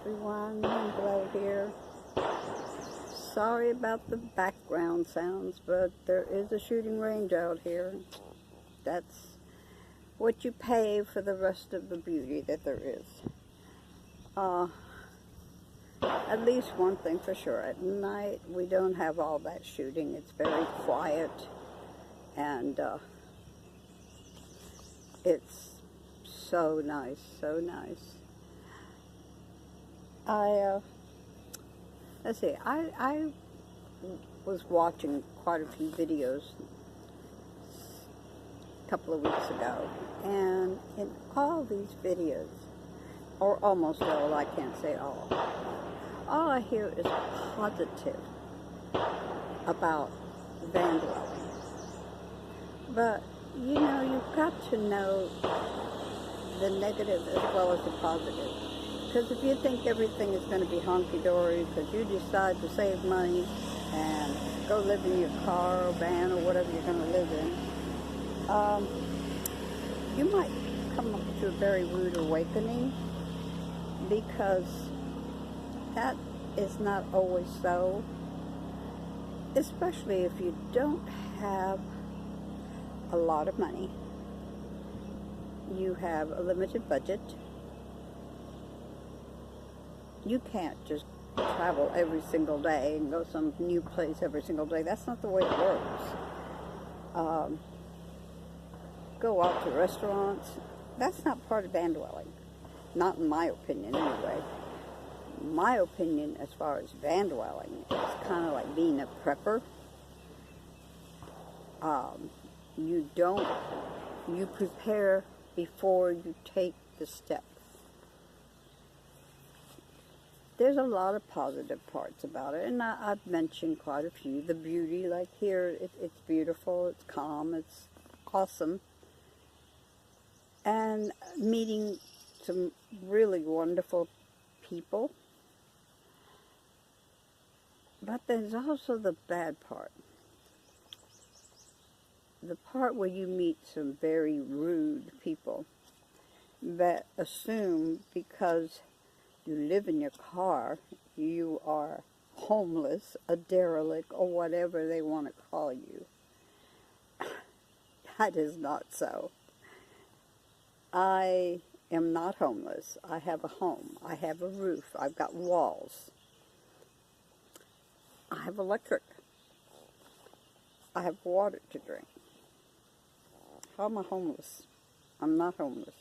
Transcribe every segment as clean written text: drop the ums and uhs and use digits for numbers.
everyone, Angelo here. Sorry about the background sounds, but there is a shooting range out here. That's what you pay for the rest of the beauty that there is. At least one thing for sure, at night we don't have all that shooting. It's very quiet, and it's so nice, so nice. Let's see, I was watching quite a few videos a couple of weeks ago, and in all these videos, or almost all, I can't say all I hear is positive about vandwelling. But, you know, you've got to know the negative as well as the positive. Because if you think everything is going to be honky-dory because you decide to save money and go live in your car or van or whatever you're going to live in, you might come up to a very rude awakening, because that is not always so, especially if you don't have a lot of money. You have a limited budget. You can't just travel every single day and go some new place every single day. That's not the way it works. Go out to restaurants. That's not part of vandwelling. Not in my opinion, anyway. My opinion as far as vandwelling is kind of like being a prepper. You prepare before you take the step. There's a lot of positive parts about it, and I've mentioned quite a few. The beauty, like here, it's beautiful, it's calm, it's awesome. And meeting some really wonderful people. But there's also the bad part. The part where you meet some very rude people that assume because you live in your car, you are homeless, a derelict, or whatever they want to call you. That is not so. I am not homeless. I have a home. I have a roof. I've got walls. I have electric. I have water to drink. How am I homeless? I'm not homeless.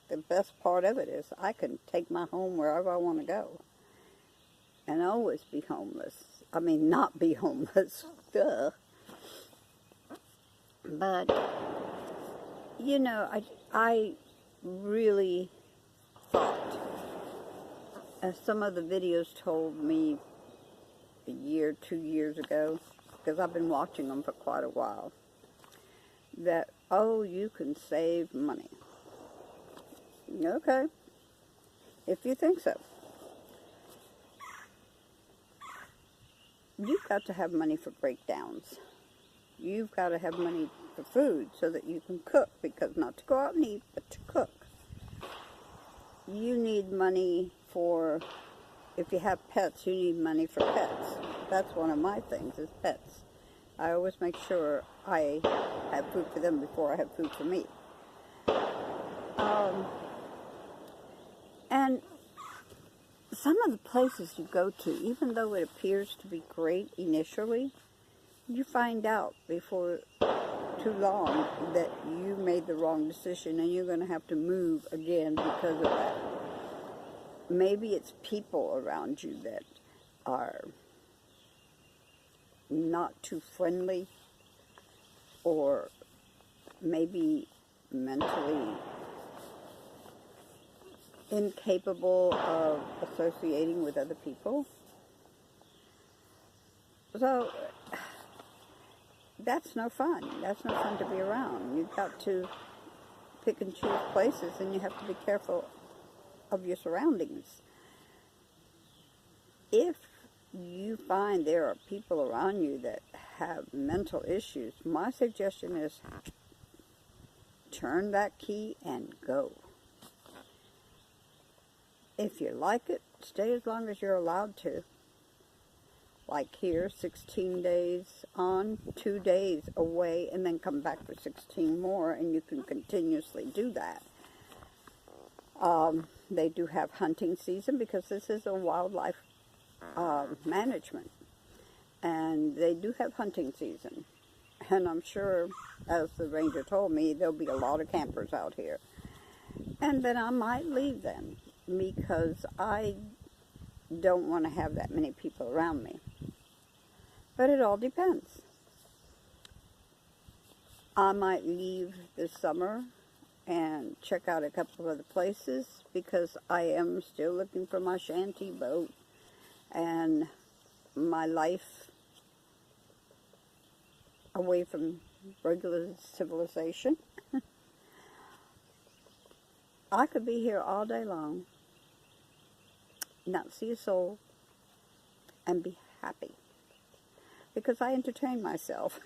The best part of it is I can take my home wherever I want to go and always be homeless. I mean, not be homeless. Duh. But, you know, I really thought, as some of the videos told me a year, 2 years ago, because I've been watching them for quite a while, that, oh, you can save money. Okay, if you think so. You've got to have money for breakdowns. You've got to have money for food so that you can cook, because not to go out and eat, but to cook. You need money for, if you have pets, you need money for pets. That's one of my things, is pets. I always make sure I have food for them before I have food for me. And some of the places you go to, even though it appears to be great initially, you find out before too long that you made the wrong decision and you're going to have to move again because of that. Maybe it's people around you that are not too friendly, or maybe mentally incapable of associating with other people. So that's no fun. That's no fun to be around. You've got to pick and choose places, and you have to be careful of your surroundings. If you find there are people around you that have mental issues, my suggestion is turn that key and go. If you like it, stay as long as you're allowed to. Like here, 16 days on, 2 days away, and then come back for 16 more, and you can continuously do that. They do have hunting season because this is a wildlife management. And they do have hunting season. And I'm sure, as the ranger told me, there'll be a lot of campers out here. And then I might leave them because I don't want to have that many people around me. But it all depends. I might leave this summer and check out a couple of other places because I am still looking for my shanty boat and my life away from regular civilization. I could be here all day long, not see a soul, and be happy because I entertain myself.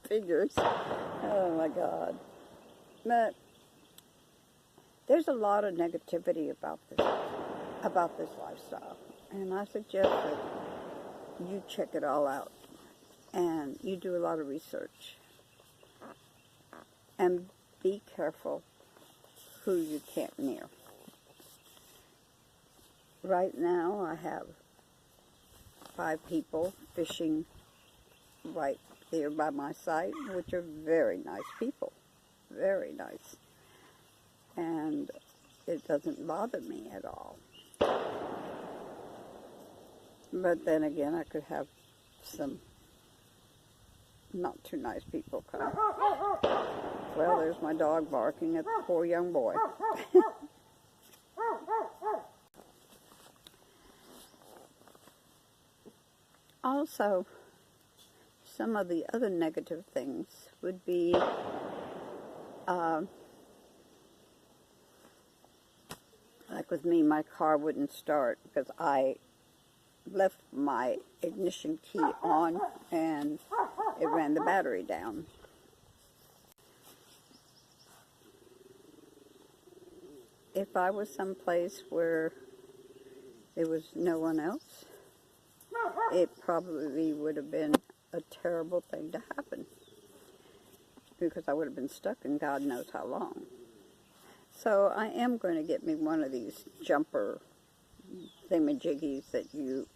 Figures. Oh my God. But there's a lot of negativity about this lifestyle, and I suggest that you check it all out and you do a lot of research and be careful who you camp near. Right now I have 5 people fishing right there by my site, which are very nice people, very nice, and it doesn't bother me at all. But then again, I could have some not too nice people come. Well, there's my dog barking at the poor young boy. Also, some of the other negative things would be like with me, my car wouldn't start because I left my ignition key on and it ran the battery down. If I was someplace where there was no one else, it probably would have been a terrible thing to happen because I would have been stuck in God knows how long. So I am going to get me one of these jumper thingamajiggies that you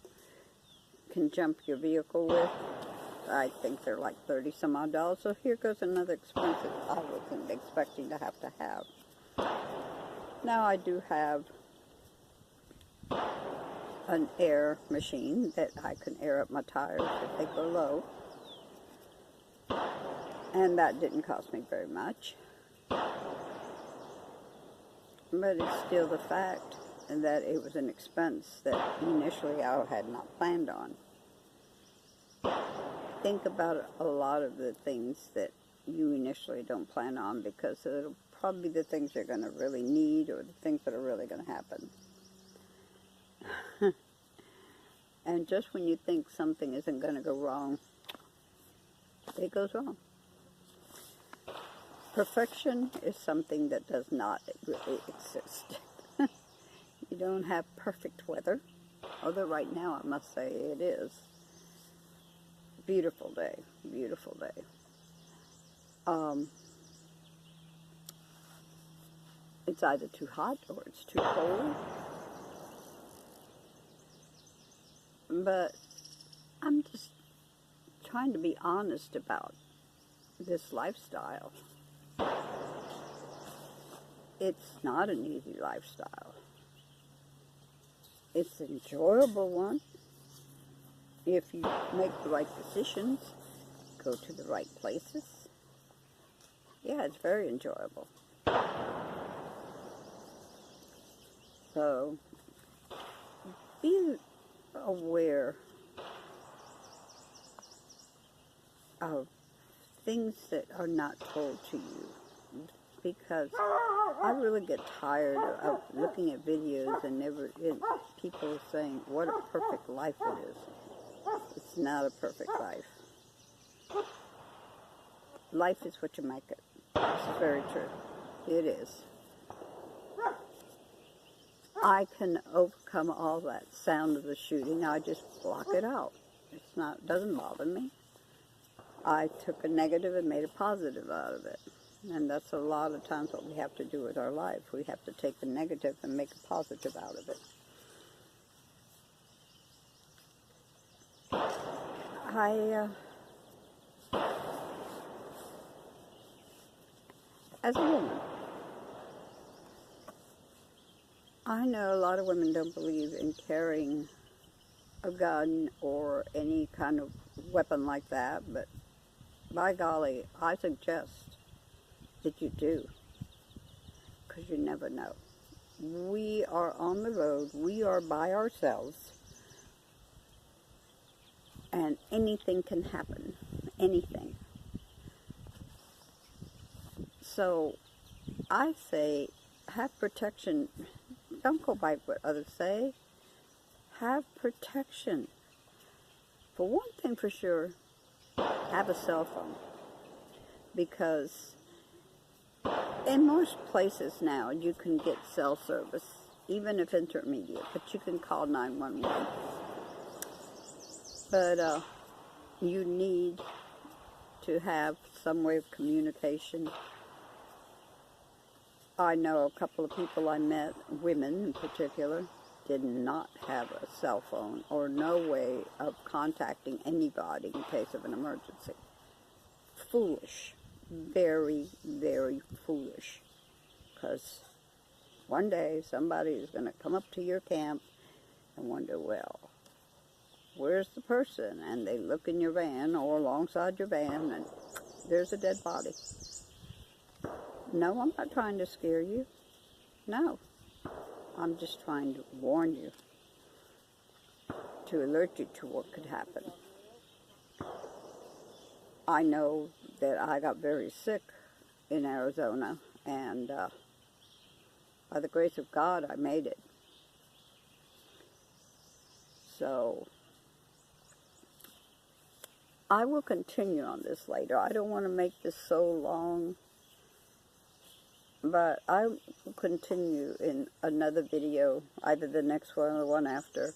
can jump your vehicle with. I think they're like $30 some odd. So here goes another expense that I wasn't expecting to have. Now I do have an air machine that I can air up my tires if they go low. And that didn't cost me very much. But it's still the fact that it was an expense that initially I had not planned on. Think about a lot of the things that you initially don't plan on because it'll probably be the things you're going to really need or the things that are really going to happen. And just when you think something isn't going to go wrong, it goes wrong. Perfection is something that does not really exist. You don't have perfect weather, although right now I must say it is. Beautiful day, beautiful day. It's either too hot or it's too cold. But I'm just trying to be honest about this lifestyle. It's not an easy lifestyle. It's an enjoyable one if you make the right decisions, go to the right places. Yeah, it's very enjoyable. So, be aware of things that are not told to you, because I really get tired of looking at videos and people saying what a perfect life it is. It's not a perfect life. Life is what you make it. It's very true. It is. I can overcome all that sound of the shooting. I just block it out. Doesn't bother me. I took a negative and made a positive out of it. And that's a lot of times what we have to do with our life. We have to take the negative and make a positive out of it. As a woman, I know a lot of women don't believe in carrying a gun or any kind of weapon like that, but by golly, I suggest that you do, because you never know. We are on the road, we are by ourselves, and anything can happen, anything. So I say, have protection. Don't go by what others say. Have protection. For one thing for sure, have a cell phone. Because in most places now, you can get cell service, even if intermediate, but you can call 911. But you need to have some way of communication. I know a couple of people I met, women in particular, did not have a cell phone or no way of contacting anybody in case of an emergency. Foolish. Very, very foolish. Because one day somebody is going to come up to your camp and wonder, well, where's the person? And they look in your van or alongside your van and there's a dead body. No, I'm not trying to scare you. No. I'm just trying to warn you, to alert you to what could happen. I know that I got very sick in Arizona, and by the grace of God, I made it. So I will continue on this later. I don't want to make this so long. But I will continue in another video, either the next one or the one after.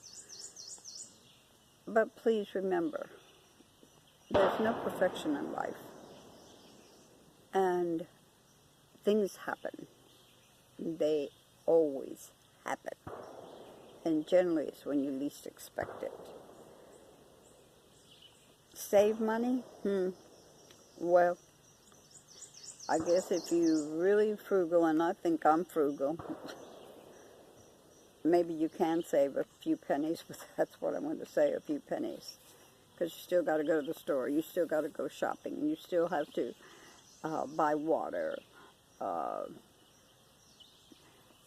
But please remember, there's no perfection in life. And things happen. They always happen. And generally it's when you least expect it. Save money? Well, I guess if you're really frugal, and I think I'm frugal, maybe you can save a few pennies, but that's what I'm going to say, a few pennies. Because you still got to go to the store, you still got to go shopping, you still have to buy water.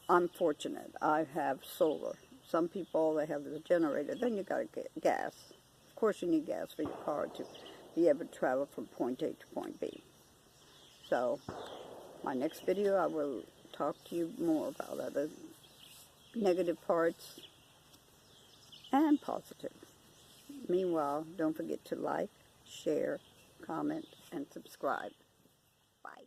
I'm fortunate, I have solar. Some people, all they have is a generator. Then you got to get gas. Of course you need gas for your car to be able to travel from point A to point B. So, my next video, I will talk to you more about other negative parts and positive. Meanwhile, don't forget to like, share, comment, and subscribe. Bye.